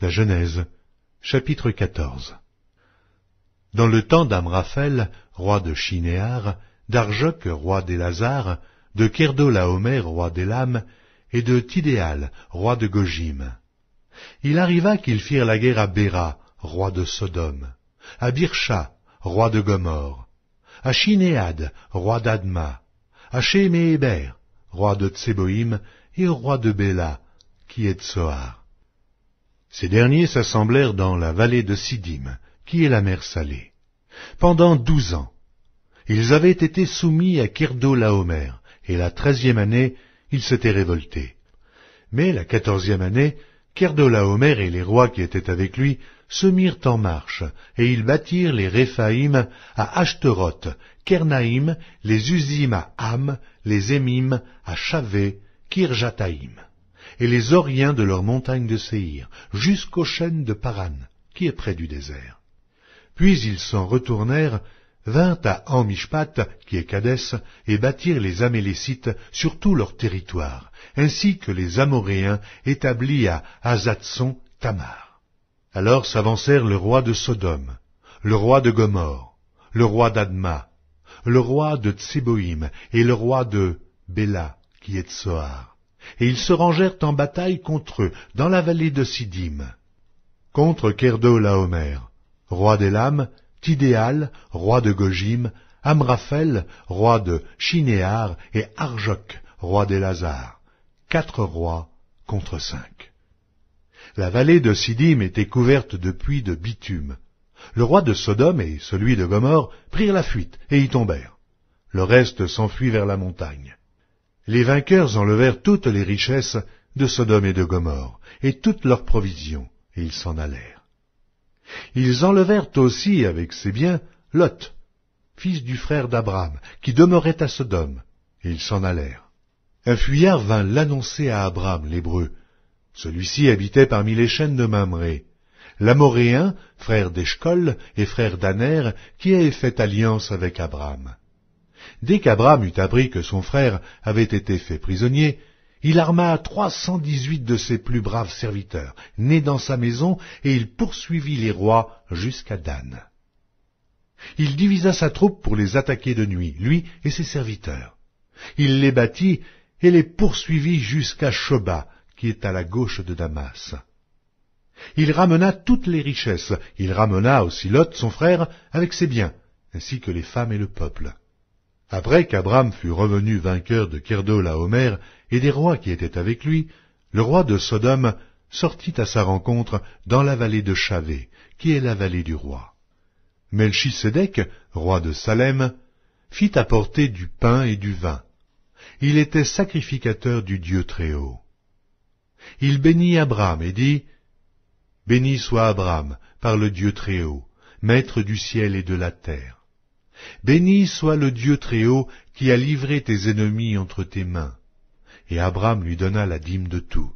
La Genèse, chapitre 14. Dans le temps d'Amraphel, roi de Shinéar, d'Arjoc, roi d'Élazar, de Kerdolaomer, roi d'Élam, et de Tidéal, roi de Gojim. Il arriva qu'ils firent la guerre à Béra, roi de Sodome, à Birsha, roi de Gomorre, à Shinéad, roi d'Adma, à Shéméhéber, roi de Tséboïm, et au roi de Béla, qui est Tsoar. Ces derniers s'assemblèrent dans la vallée de Siddim, qui est la mer Salée. Pendant 12 ans, ils avaient été soumis à Kerdolaomer, et la 13e année, ils s'étaient révoltés. Mais la 14e année, Kerdolaomer et les rois qui étaient avec lui se mirent en marche, et ils bâtirent les Réphaïm à Ashteroth, Kernaïm, les Uzim à Ham, les Émim à Chavé, Kirjataïm, et les Oriens de leur montagne de Séhir, jusqu'aux chênes de Paran, qui est près du désert. Puis ils s'en retournèrent, vinrent à Amishpat, qui est Kadès, et bâtirent les Amélécites sur tout leur territoire, ainsi que les Amoréens établis à Hazatson Tamar. Alors s'avancèrent le roi de Sodome, le roi de Gomorre, le roi d'Adma, le roi de Tséboïm et le roi de Béla, qui est Tsoar, et ils se rangèrent en bataille contre eux dans la vallée de Siddim. Contre Kerdolaomer, roi d'Élam, Tidéal, roi de Gojim, Amraphel, roi de Shinéar, et Arjoc, roi d'Élazar. 4 rois contre 5. La vallée de Siddim était couverte de puits de bitume. Le roi de Sodome et celui de Gomorre prirent la fuite et y tombèrent. Le reste s'enfuit vers la montagne. Les vainqueurs enlevèrent toutes les richesses de Sodome et de Gomorre, et toutes leurs provisions, et ils s'en allèrent. Ils enlevèrent aussi avec ses biens Lot, fils du frère d'Abram, qui demeurait à Sodome, et ils s'en allèrent. Un fuyard vint l'annoncer à Abram, l'Hébreu. Celui-ci habitait parmi les chênes de Mamré, l'Amoréen, frère d'Eshcol et frère d'Aner, qui avait fait alliance avec Abram. Dès qu'Abram eut appris que son frère avait été fait prisonnier, il arma 318 de ses plus braves serviteurs, nés dans sa maison, et il poursuivit les rois jusqu'à Dan. Il divisa sa troupe pour les attaquer de nuit, lui et ses serviteurs. Il les battit et les poursuivit jusqu'à Shoba, qui est à la gauche de Damas. Il ramena toutes les richesses, il ramena aussi Lot, son frère, avec ses biens, ainsi que les femmes et le peuple. Après qu'Abram fut revenu vainqueur de Kerdolaomer et des rois qui étaient avec lui, le roi de Sodome sortit à sa rencontre dans la vallée de Chavé, qui est la vallée du roi. Melchisédek, roi de Salem, fit apporter du pain et du vin. Il était sacrificateur du Dieu Très-Haut. Il bénit Abram et dit, « Béni soit Abram par le Dieu Très-Haut, maître du ciel et de la terre. Béni soit le Dieu Très-Haut qui a livré tes ennemis entre tes mains. » Et Abram lui donna la dîme de tout.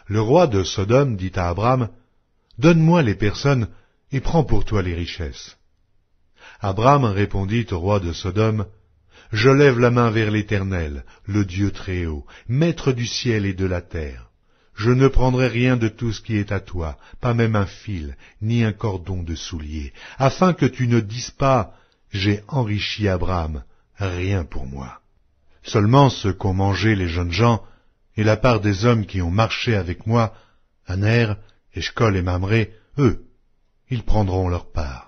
Le roi de Sodome dit à Abram, « Donne-moi les personnes et prends pour toi les richesses. » Abram répondit au roi de Sodome, « Je lève la main vers l'Éternel, le Dieu Très-Haut, maître du ciel et de la terre. Je ne prendrai rien de tout ce qui est à toi, pas même un fil, ni un cordon de soulier, afin que tu ne dises pas, j'ai enrichi Abram, rien pour moi. Seulement ce qu'ont mangé les jeunes gens, et la part des hommes qui ont marché avec moi, Aner, Eshcol et Mamré, eux, ils prendront leur part. »